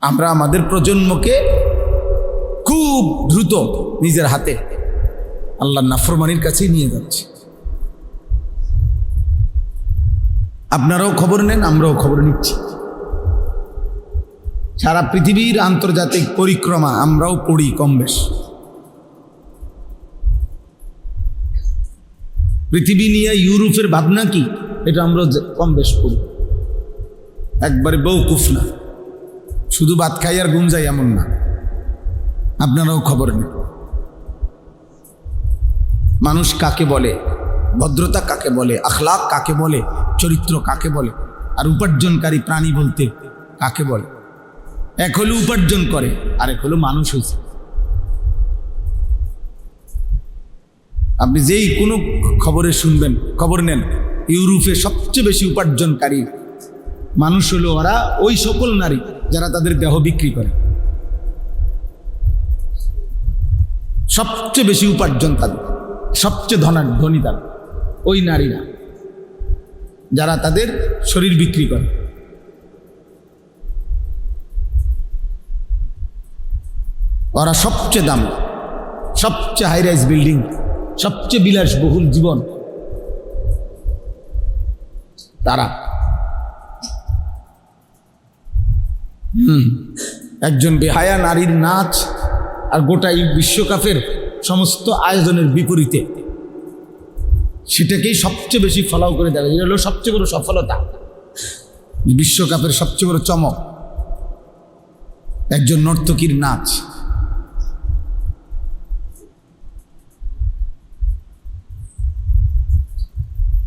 আমরা আমাদের প্রজন্মকে খুব দ্রুত নিজের হাতে আল্লাহর নাফরমানির কাছেই নিয়ে যাচ্ছি। আপনারাও খবর নেন, আমরাও খবর নিচ্ছি। সারা পৃথিবীর আন্তর্জাতিক পরিক্রমা আমরাও পড়ি কম বেশ। পৃথিবী নিয়ে ইউরোপের ভাবনা কি এটা আমরা কম বেশ পড়ি। একবারে বেওকুফ না, শুধু ভাত খাই আর ঘুম যাই এমন না। আপনারাও খবর নেন মানুষ কাকে বলে, ভদ্রতা কাকে বলে, আখলাক কাকে বলে, চরিত্র কাকে বলে, আর উপার্জনকারী প্রাণী বলতে কাকে বলে। এক হলো উপার্জন করে, আর এক হলো মানুষ হয়েছে। আপনি যেই কোনো খবরে শুনবেন, খবর নেন, ইউরোপে সবচেয়ে বেশি উপার্জনকারী মানুষ হলো ওরা ওই সকল নারী যারা তাদের দেহ বিক্রি করে। সবচেয়ে বেশি উপার্জন তাদের, সবচেয়ে ধনী তারা ওই নারীরা যারা তাদের শরীর বিক্রি করে। ওরা সবচেয়ে দাম, সবচেয়ে হাই রাইজ বিল্ডিং, সবচেয়ে বিলাসবহুল জীবন তারা। একজন বেহায়া নারীর নাচ আর গোটা বিশ্বকাপের সমস্ত আয়োজনের বিপরীতে সেটাকেই সবচেয়ে বেশি ফলো করে দেয়। এটা হলো সবচেয়ে বড় সফলতা, বিশ্বকাপের সবচেয়ে বড় চমক একজন নর্তকীর নাচ।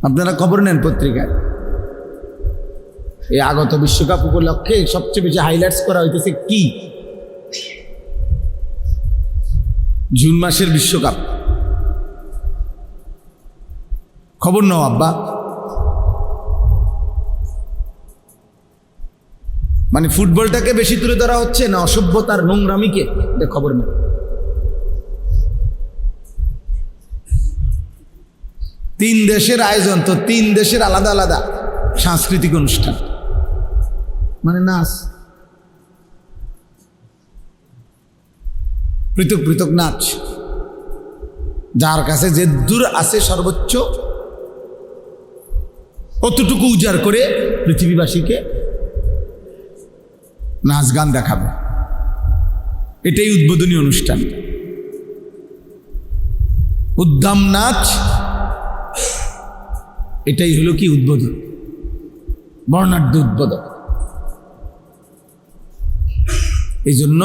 আপনারা খবর নেন পত্রিকায়, এই আগত বিশ্বকাপ উপলক্ষে সবচেয়ে বেশি হাইলাইটস করা হইতেছে কি? জুন মাসের বিশ্বকাপ। খবর নাও আব্বা। মানে ফুটবলটাকে বেশি তুলে ধরা হচ্ছে না অসভ্যতার নোংরামিকে? এটা খবর নাও। তিন দেশের আয়োজন, তো তিন দেশের আলাদা আলাদা সাংস্কৃতিক অনুষ্ঠান, মানে নাচ, পৃথক পৃথক নাচ। যার কাছে যে দূর আছে সর্বোচ্চ অতটুকু উজাড় করে পৃথিবীবাসীকে নাচ গান দেখাবে। এটাই উদ্বোধনী অনুষ্ঠান। উদ্দাম নাচ, এটাই হলো কি উদ্বোধন, বর্ণাঢ্য উদ্বোধন। এই জন্য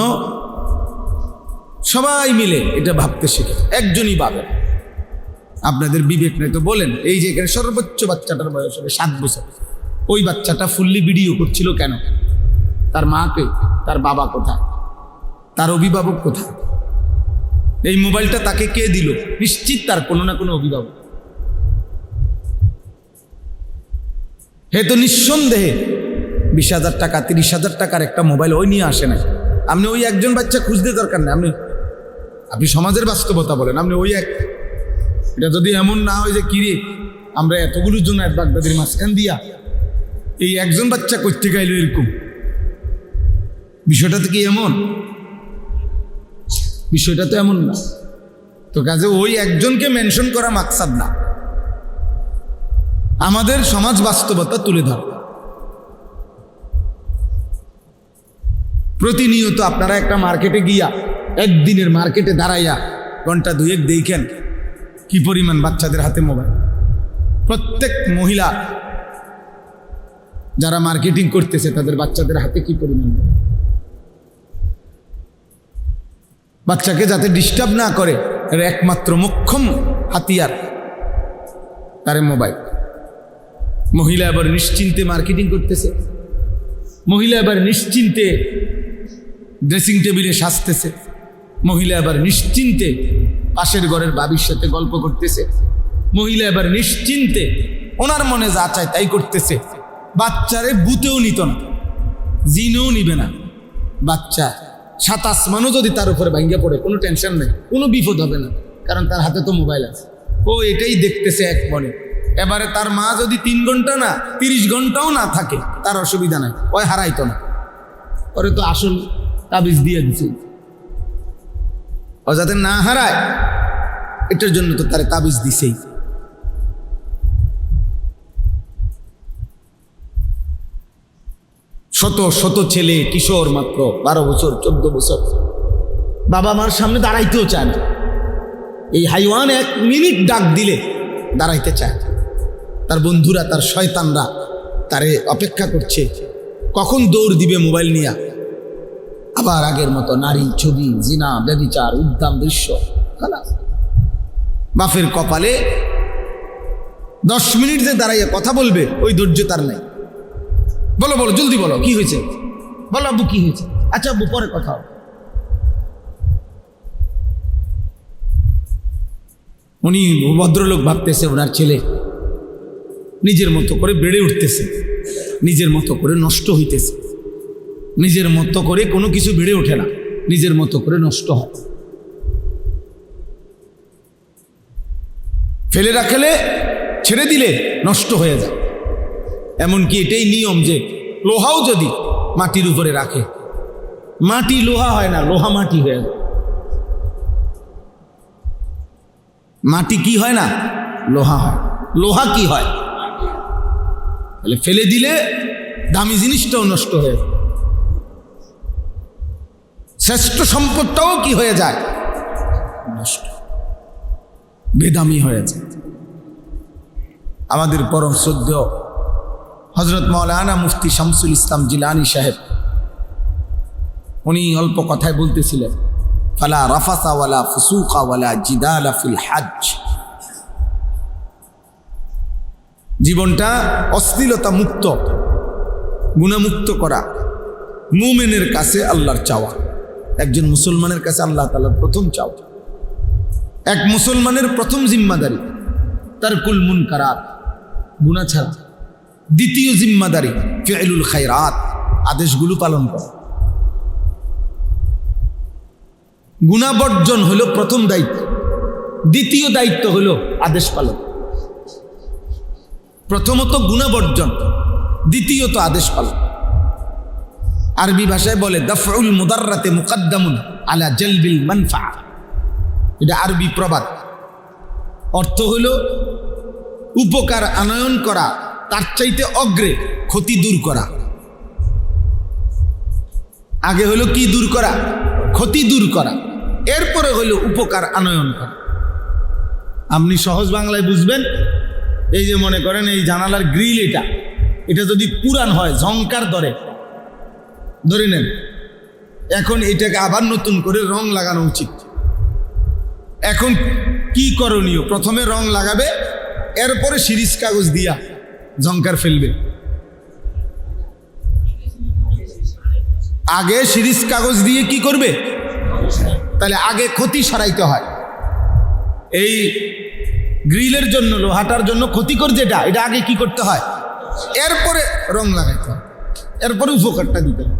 সবাই মিলে এটা ভাবতে শিখে। একজনই ভাবেন, আপনাদের বিবেক নেই তো বলেন। এই যে এখানে সর্বোচ্চ বাচ্চাটার বয়স হবে 7 বছর, ওই বাচ্চাটা ফুললি ভিডিও করছিল কেন? তার মাকে, তার বাবা কোথায়, তার অভিভাবক কোথায়? এই মোবাইলটা তাকে কে দিল? নিশ্চিত তার কোনো না কোনো অভিভাবক। হে তো নিঃসন্দেহে 20,000 টাকা 30,000 টাকার একটা মোবাইল ওই নিয়ে আসে না। আপনি ওই একজন বাচ্চা খুঁজতে দরকার নেই। আপনি সমাজের বাস্তবতা বলেন। আপনি ওই এক, এটা যদি এমন না হয় যে কিরে আমরা এতগুলোর জন্য এক বাগদাদের মাঝখান দিয়া এই একজন বাচ্চা করতে গাইল, এরকম বিষয়টা তো কি এমন? বিষয়টা তো এমন না। তো কাজে ওই একজনকে মেনশন করা মাকসাদ না, আমাদের সমাজ বাস্তবতা তুলে ধর। প্রতিনিয়ত আপনারা একটা মার্কেটে গিয়া, একদিনের মার্কেটে দাঁড়াইয়া ঘন্টা 2-1 দেখেন কি পরিমাণ বাচ্চাদের হাতে মোবাইল। প্রত্যেক মহিলা যারা মার্কেটিং করতেছে তাদের বাচ্চাদের হাতে কি পরিমাণ। বাচ্চাকে যাতে ডিস্টার্ব না করে এর একমাত্র মোক্ষম হাতিয়ার তার মোবাইল। মহিলা এবার নিশ্চিন্তে মার্কেটিং করতেছে, মহিলা এবার নিশ্চিন্তে ড্রেসিং টেবিলে সাজতেছে, মহিলা এবার নিশ্চিন্তে পাশের ঘরের বাবির সাথে গল্প করতেছে, মহিলা এবার নিশ্চিন্তে ওনার মনে যা চায় তাই করতেছে। বাচ্চারে বুতেও নিত না, জিনেও নিবে না। বাচ্চা 7 আসমানও যদি তার উপরে ভাঙ্গা পড়ে কোনো টেনশন নেই, কোনো বিপদ হবে না, কারণ তার হাতে তো মোবাইল আছে। ও এটাই দেখতেছে এক মনে। এবারে তার মা যদি 3 ঘন্টা না 30 ঘন্টাও না থাকে তার অসুবিধা নাই, ওই হারাইতো না। পরে তো আসল তাবিজ দিয়ে দিছে, ও যাতে না হারায় এটার জন্য তো তারে তাবিজ দিছেই। শত শত ছেলে কিশোর মাত্র 12 বছর 14 বছর বাবা মার সামনে দাঁড়াইতেও চায় না। এই হাইওয়ান 1 মিনিট ডাক দিলে দাঁড়াইতে চায়। তার বন্ধুরা, তার শয়তানরা তারে অপেক্ষা করছে কখন দৌড় দিবে মোবাইল নিয়ে। আবার আগের মতো নারী, ছবি, জিনা, ব্যভিচার, উদ্দাম দৃশ্য। বাপের কপালে 10 মিনিট যে দাঁড়াইয়া কথা বলবে ওই ধৈর্য তার নাই। বলো বলো, জলদি বলো, কি হয়েছে? বলো আব্বু, কি হয়েছে? আচ্ছা আব্বু, পরে কথা হবে। উনি ভদ্রলোক ভাবতেছে ওনার ছেলে নিজের মতো করে বেড়ে উঠতেছে, নিজের মতো করে নষ্ট হইতেছে। নিজের মতো করে কোনো কিছু বেড়ে ওঠে না, নিজের মতো করে নষ্ট হয়। ফেলে রাখলে, ছেড়ে দিলে নষ্ট হয়ে যায়। এমনকি এটাই নিয়ম যে লোহাও যদি মাটির উপরে রাখে, মাটি লোহা হয় না, লোহা মাটি হয়ে যায়। মাটি কি হয় না, লোহা হয়। লোহা কি হয়? তাহলে ফেলে দিলে দামি জিনিসটাও নষ্ট হয়ে যায়, শ্রেষ্ঠ সম্পদটাও কি হয়ে যায়, নষ্ট, বেদামি হয়ে যায়। আমাদের পরম শ্রদ্ধেয় হযরত মাওলানা মুফতি শামসুল ইসলাম জিলানী সাহেব, উনি অল্প কথায় বলতেছিলেন, ফালা রাফাসা ওয়ালা ফুসুকা ওয়ালা জিদালা ফিল হজ। জীবনটা অশ্লীলতা মুক্ত, গুনাহমুক্ত করা মুমিনের কাছে আল্লাহর চাওয়া। একজন মুসলমানের কাছে আল্লাহ তাআলার প্রথম চাওয়া। এক মুসলমানের প্রথম জিম্মাদারি তারকুল মুনকারাত, গুনাহ ছাড়া। দ্বিতীয় জিম্মাদারি ফি'লুল খায়রাত, আদেশগুলো পালন করা। গুনাহ বর্জন হলো প্রথম দায়িত্ব, দ্বিতীয় দায়িত্ব হলো আদেশ পালন। প্রথমত গুনাহ বর্জন, দ্বিতীয়ত আদেশ পালন। আরবি ভাষায় বলে দাফউল মুদাররাতে মুকদ্দামুন আলা জালবিল মানফা। এটা আরবি প্রবাদ। অর্থ হলো উপকার আনয়ন করা তার চাইতে অগ্রে ক্ষতি দূর করা। আগে হলো কি দূর করা? ক্ষতি দূর করা। এরপরে হলো উপকার আনয়ন করা। আপনি সহজ বাংলায় বুঝবেন, এই যে মনে করেন এই জানালার গ্রিল, এটা যদি পুরান হয়, ঝংকার ধরে নেন, এখন এটাকে আবার নতুন করে রং লাগানো উচিত। এখন কি করণীয়? প্রথমে রং লাগাবে, এরপরে সিরিজ কাগজ দিয়া ঝংকার ফেলবে। আগে সিরিজ কাগজ দিয়ে কি করবে? তাহলে আগে ক্ষতি সরাইতে হয়। এই গ্রিলের জন্য, লোহাটার জন্য ক্ষতিকর যেটা, এটা আগে কি করতে হয়? এরপরে রং লাগাইতে হয়, এরপরে উপকারটা দিতে হয়।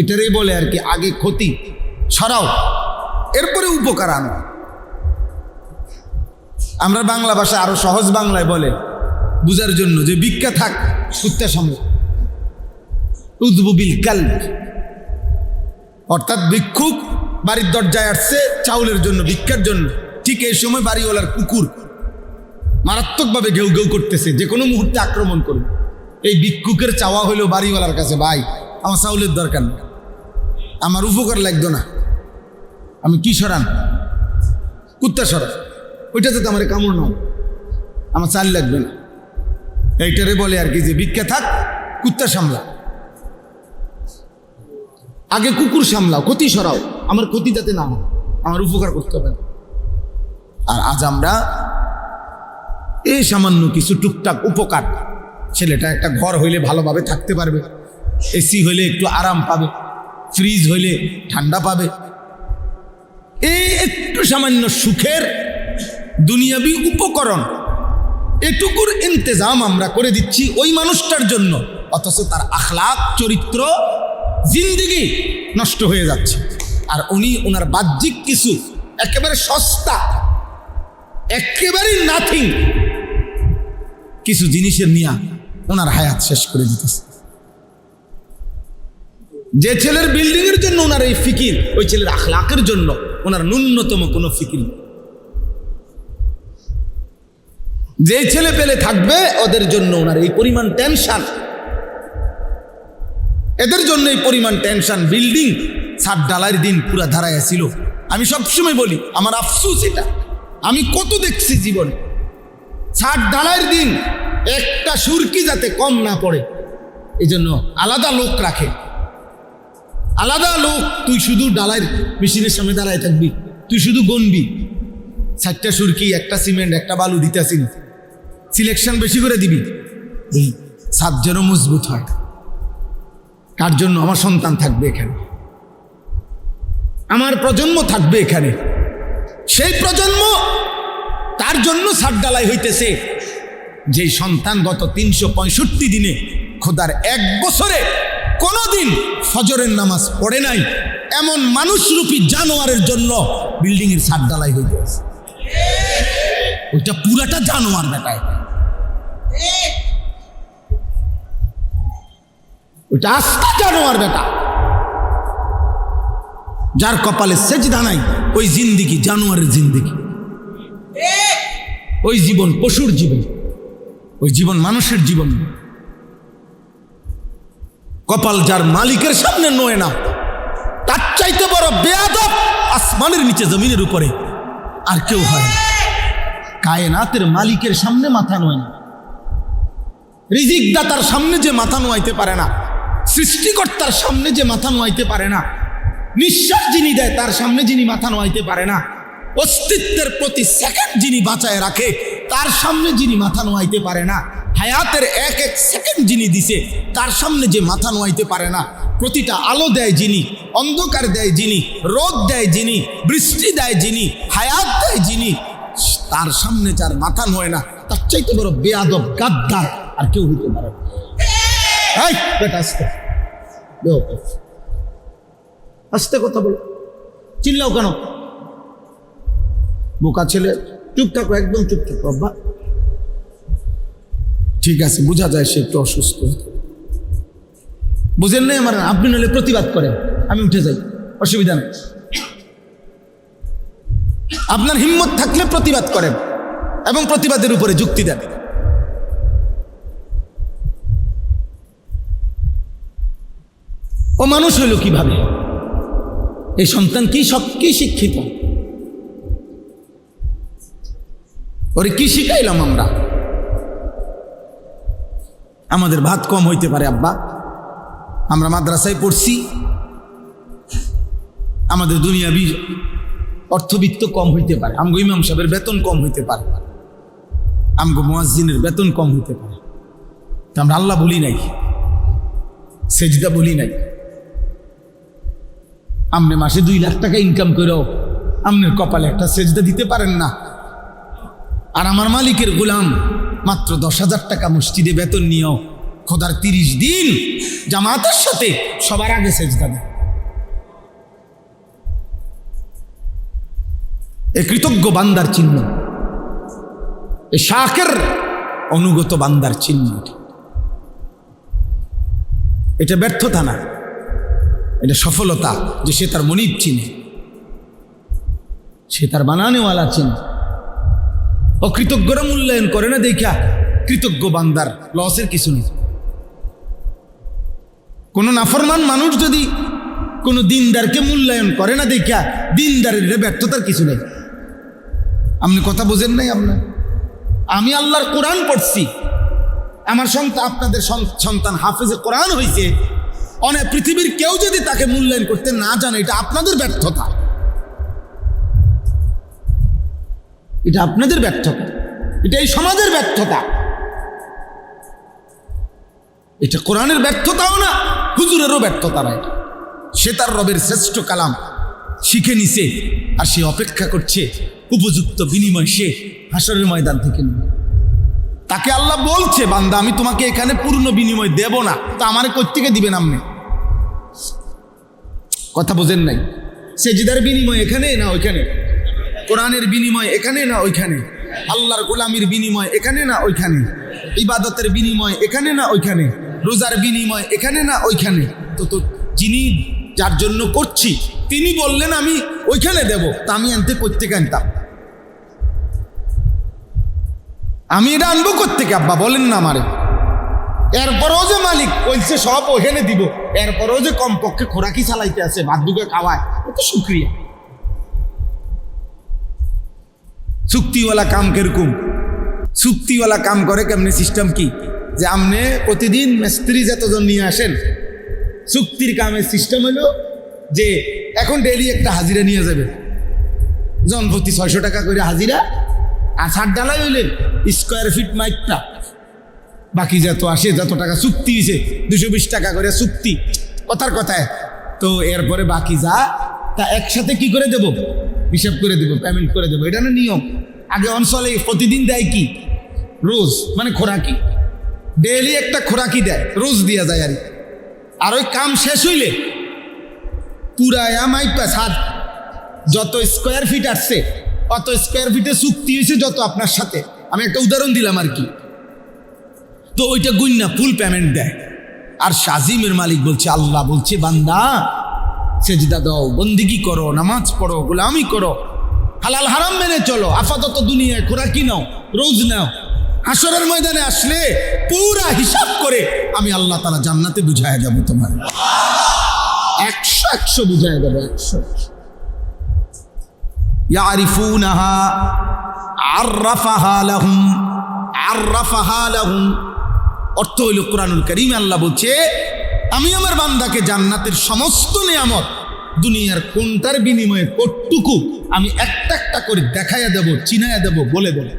এটারই বলে আর কি, আগে ক্ষতি সরাও, এরপরে উপকার আনো। আমরা বাংলা ভাষা আরো সহজ বাংলায় বলে বুঝার জন্য যে ভিক্ষা থাক কুত্তা সামনে, উযবুবিল কালব। অর্থাৎ ভিক্ষুক বাড়ির দরজায় আসছে চাউলের জন্য, ভিক্ষার জন্য। ঠিক এই সময় বাড়িওয়ালার কুকুর মারাত্মকভাবে ঘেউ ঘেউ করতেছে, যে কোনো মুহূর্তে আক্রমণ করবে। এই ভিক্ষুকের চাওয়া হলো বাড়িওয়ালার কাছে, ভাই আমার চাউলের দরকার নেই, আমার উপকার লাগতো না, আমি কি সরান? কুত্তা সরান, ওইটাতে তো আমার কামড় নাও, আমার চাল লাগবে না। এইটারে বলে আর কি যে ভিক্ষা থাক কুত্তা সামলা। আগে কুকুর সামলাও, ক্ষতি সরাও, আমার ক্ষতি যাতে না হয়, আমার উপকার করতে হবে। আর আজ আমরা এই সামান্য কিছু টুকটাক উপকার, ছেলেটা একটা ঘর হইলে ভালোভাবে থাকতে পারবে, এসি হইলে একটু আরাম পাবে, ফ্রিজ হইলে ঠান্ডা পাবে, এই একটু সামান্য সুখের দুনিয়াবি উপকরণ, এটুকুর ইন্তজাম আমরা করে দিচ্ছি ওই মানুষটার জন্য, অথচ তার আখলাক, চরিত্র, জিন্দেগি নষ্ট হয়ে যাচ্ছে। আর উনি ওনার বাহ্যিক কিছু একেবারে সস্তা, একেবারেই নাথিং কিছু জিনিসের নিয়ে ওনার হায়াত শেষ করে দিতেছে। যে ছেলের বিল্ডিং এর জন্য ওনার এই ফিকির, ওই ছেলের আখলাকের জন্য ওনার ন্যূনতম কোনো ফিকির নেই। যে ছেলে পেলে থাকবে ওদের জন্য ওনার এই পরিমাণ টেনশন, এদের জন্য এই পরিমাণ টেনশন। বিল্ডিং ছাদ ঢালাইয়ের দিন পুরা ধারায় ছিল। আমি সবসময় বলি, আমার আফসোস এটা, আমি কত দেখছি জীবনে, ছাদ ঢালাইয়ের দিন একটা সুরকি যাতে কম না পড়ে এই জন্য আলাদা লোক রাখে, আলাদা লোক। তুই শুধু ঢালাইয়ের মেশিনের সামনে দাঁড়ায় থাকবি, তুই শুধু গনবি 4টা সুরকি, 1টা সিমেন্ট, 1টা বালু দিতে আসিনি, সিলেকশন বেশি করে দিবি, এই ছাদ যেন মজবুত হয়। কার জন্য? আমার সন্তান থাকবে এখানে, আমার প্রজন্ম থাকবে এখানে, সেই প্রজন্ম, তার জন্য ছাদ ঢালাই হইতেছে। যেই সন্তান গত 365 দিনে খোদার 1 বছরে কোনোদিন ফজরের নামাজ পড়ে নাই, এমন মানুষরূপী জানোয়ারের জন্য বিল্ডিং এর ছাদ ঢালাই হইতে আছে। ওইটা পুরাটা জানোয়ার বেটায়, ওইটা আস্তা জানোয়ার বেটা। যার কপালে সেজদা নাই ওই জিন্দিগি জানোয়ারের জিন্দিগি, ওই জীবন পশুর জীবন, ওই জীবন মানুষের জীবন। কপাল যার মালিকের সামনে নয় না, তার চাইতে বড় বেয়াদব আসমানের নিচে জমিনের উপরে আর কেউ হয় না। কায়নাতের মালিকের সামনে মাথা নয় না, রিজিক দাতার সামনে যে মাথা নোয়াইতে পারে না, সৃষ্টিকর্তার সামনে যে মাথা নোয়াইতে পারে না, নিঃশ্বাস যিনি দেয় তার সামনে যিনি মাথা নোয়াইতে পারে না, অস্তিত্বের প্রতি সেকেন্ড যিনি বাঁচায় রাখে তার সামনে যিনি মাথা নোয়াইতে পারে না, হায়াতের এক এক সেকেন্ড যিনি দিছে তার সামনে যে মাথা নোয়াইতে পারে না, প্রতিটা আলো দেয় যিনি, অন্ধকার দেয় যিনি, রোদ দেয় যিনি, বৃষ্টি দেয় যিনি, হায়াত দেয় যিনি, তার সামনে যার মাথা নোয় না, তার চাইতে বড় বেয়াদব গাদ্দার আর কেউ হইতে পারে না। আস্তে কথা বলো, চিল্লাও কেন? বোকা ছেলে, চুপ থাকো, একদম চুপ থাকো। আব্বা ঠিক আছে, বোঝা যায় সে একটু অসুস্থ, বুঝেন নাই আমার? আপনি নাহলে প্রতিবাদ করেন, আমি উঠে যাই, অসুবিধা নেই। আপনার হিম্মত থাকলে প্রতিবাদ করেন এবং প্রতিবাদের উপরে যুক্তি দেন। ও মানুষ হইল কিভাবে? এই সন্তান কি শিক্ষিত? ওরে কি শিখাইলাম আমরা? আমাদের ভাত কম হইতে পারে আব্বা, আমরা মাদ্রাসায় পড়ছি, আমাদের দুনিয়াবি অর্থবিত্ত কম হইতে পারে, আমগো ইমাম সাহেবের বেতন কম হইতে পারে, আমগো মুয়াজ্জিনের বেতন কম হইতে পারে, আমরা আল্লাহ বলি নাই, সেজদা বলি নাই। আপনি মাসে 2 লাখ টাকা ইনকাম করেও আপনার কপালে একটা সেজদা দিতে পারেন না, আর আমার মালিকের গোলাম মাত্র 10,000 টাকা মসজিদে বেতন নিয়েও খোদার 30 দিন জামাতের সাথে সবার আগে সেজদা দেয়। এ কৃতজ্ঞ বান্দার চিহ্ন, এ শাকের অনুগত বান্দার চিহ্ন। এটা ব্যর্থতা না, এটা সফলতা, যে সে তার মনিব চিনে, সে তার বানানেওয়ালা চিনে। অকৃতজ্ঞরা মূল্যায়ন করে না দেখা কৃতজ্ঞ বান্দার লসের কিছু নেই। কোন নাফরমান মানুষ যদি কোন দিনদারকে মূল্যায়ন করে না দেখা দিনদারের ব্যর্থতার কিছু নেই। আপনি কথা বোঝেন নাই? আপনার, আমি আল্লাহর কোরআন পড়ছি, আমার সন্তান, আপনাদের সন্তান হাফেজে কোরআন হয়েছে, অনেক পৃথিবীর কেউ যদি তাকে মূল্যায়ন করতে না জানে, এটা আপনাদের ব্যর্থতা, এটা আপনাদের ব্যর্থতা, এটা এই সমাজের ব্যর্থতা, এটা কোরআনের ব্যর্থতাও না, হুজুরেরও ব্যর্থতা না। এটা সে তার রবের শ্রেষ্ঠ কালাম শিখে নিছে, আর সে অপেক্ষা করছে উপযুক্ত বিনিময় সে হাসরের ময়দান থেকে নেবে। তাকে আল্লাহ বলছে, বান্দা আমি তোমাকে এখানে পূর্ণ বিনিময় দেব না, তা আমারে কোত্থেকে দিবেন আপনি? কথা বোঝেন নাই? সেজদার বিনিময় এখানে না ওইখানে, কোরআনের বিনিময় এখানে না ওইখানে, আল্লাহর গোলামির বিনিময় এখানে না ওইখানে, ইবাদতের বিনিময় এখানে না ওইখানে, রোজার বিনিময় এখানে না ওইখানে। তো যিনি যার জন্য করছি তিনি বললেন আমি ওইখানে দেব, তা আমি আনতে করতে আনতাম, আমি এটা আনবো কোত্থেকে আব্বা বলেন না আমারে। এরপরও যে মালিক বলছে সব ওখানে দিব, এরপরও যে কমপক্ষে খোরাকি চালাইতে আছে, ভাত দুকে খাওয়ায়, তো শুক্রিয়া। চুক্তিওয়ালা কাম কিরকম? চুক্তিওয়ালা কাম করে কেমনে? সিস্টেম কি যে আপনি প্রতিদিন মিস্ত্রি যতজন নিয়ে আসেন, চুক্তির কামের সিস্টেম হলো যে এখন ডেইলি একটা হাজিরা নিয়ে যাবে, জনপ্রতি 600 টাকা করে হাজিরা, আর ছাদ ডালাই হইলে স্কোয়ার ফিট মাইকটা, বাকি যত আসে যত টাকা চুক্তি হয়েছে 220 টাকা করে চুক্তি, কথার কথায়। তো এরপরে বাকি যা তা একসাথে কি করে দেব? হিসাব করে দেব, পেমেন্ট করে দেবো, এটা না নিয়ম। আগে অঞ্চলে প্রতিদিন দেয় কি? রোজ, মানে খোরাকি, ডেইলি একটা খোরাকি দেয়, রোজ দিয়া যায়। আর ওই কাম শেষ হইলে পুরায়া মাইপা ছাদ যত স্কোয়ার ফিট আসছে অত স্কোয়ার ফিটে চুক্তি হয়েছে যত আপনার সাথে, আমি একটা উদাহরণ দিলাম আর কি, তো ওইটা গুইন্না ফুল পেমেন্ট দেয়। আর শাজিমের মালিক বলছে, আল্লাহ বলছে বান্দা সেজদা দাও, বন্দিগি করো, নামাজ পড়ো, গোলামি করো, হালাল হারাম মেনে চলো, আপাতত দুনিয়ায় খোরাকি নাও, রোজ নাও, হাসরের ময়দানে আসলে পুরা হিসাব করে আমি আল্লাহ তাআলা জান্নাতে বুঝায় যাবো তোমার, 100 বুঝায় যাবো, 100। ইয়ারিফুনাহা আররাফাহা লাহুম, আররাফাহা লাহুম অর্থ হইল কোরআনুল কারীমে আল্লাহ বলছে আমি আমার বান্দাকে জান্নাতের সমস্ত নিয়ামত দুনিয়ার কোনটার বিনিময়ে কতটুকু আমি একটা একটা করে দেখাইয়া দেব, চিনাইয়া দেব, বলে বলে।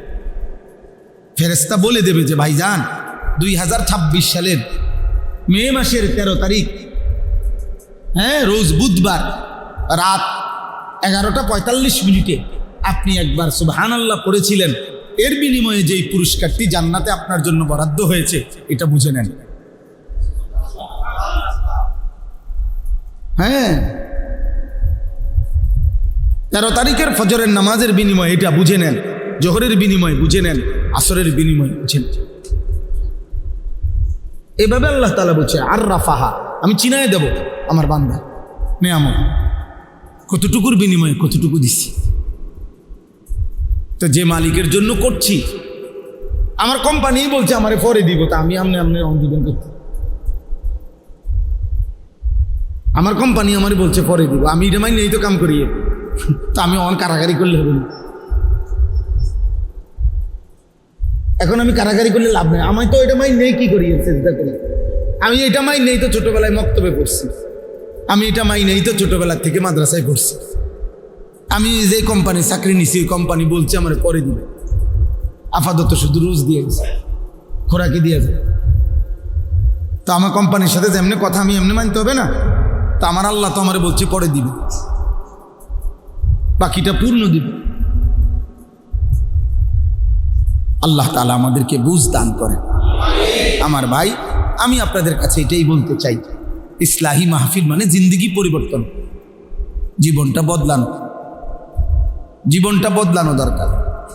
ফেরেশতা বলে দেবে যে ভাইজান 2026 সালের মে মাসের 13 তারিখ, হ্যাঁ রোজ বুধবার রাত 11:45 আপনি একবার সুবহানাল্লাহ পড়েছিলেন, এর বিনিময়ে যেই পুরস্কারটি জান্নাতে আপনার জন্য বরাদ্দ হয়েছে এটা বুঝে নেন। হ্যাঁ 13 তারিখের ফজরের নামাজের বিনিময়ে এটা বুঝে নেন, জোহরের বিনিময়ে বুঝে নেন, আসরের বিনিময়ে বুঝে নেন। এভাবে আল্লাহ তাআলা বলছে আর রাফাহা, আমি চিনায় দেব আমার বান্দা নেয়ামত, কতটুকুর বিনিময়ে কতটুকু দিচ্ছি। তো যে মালিকের জন্য করছি, আমার কোম্পানি বলছে আমারে পরে দিব, তা আমি আমনে দিবেন করতে, আমার কোম্পানি আমারে বলছে পরে দিব, আমি এটা মাইনে এই তো কাম করি, তা আমি অন কারাগারি করলে হবে না। এখন আমি কারাগারি করলে লাভ নেই, আমি তো এটা মাইন নেই, কি করি চেষ্টা করি, আমি এটা মাইন নেই তো ছোটবেলায় মক্তবে পড়ছি, আমি এটা মাইন নেই তো ছোটবেলা থেকে মাদ্রাসায় পড়ছি, আমি যে কোম্পানি চাকরি নিছি ওই কোম্পানি বলছে আমার পরে দিবে, আপাতত শুধু রোজ দিয়ে গেছে, খোরাকি দিয়ে যায়। তো আমার কোম্পানির সাথে যেমনি কথা আমি এমনি মানতে হবে না, তো আমার আল্লাহ তো আমার বলছে পরে দিবে, বাকিটা পূর্ণ দিবে। আল্লাহ তাআলা আমাদেরকে বুঝ দান করে। আমার ভাই, আমি আপনাদের কাছে এটাই বলতে চাই, ইসলাহি মাহফিল মানে জিন্দেগি পরিবর্তন, জীবনটা বদলানো, জীবনটা বদলানো দরকার।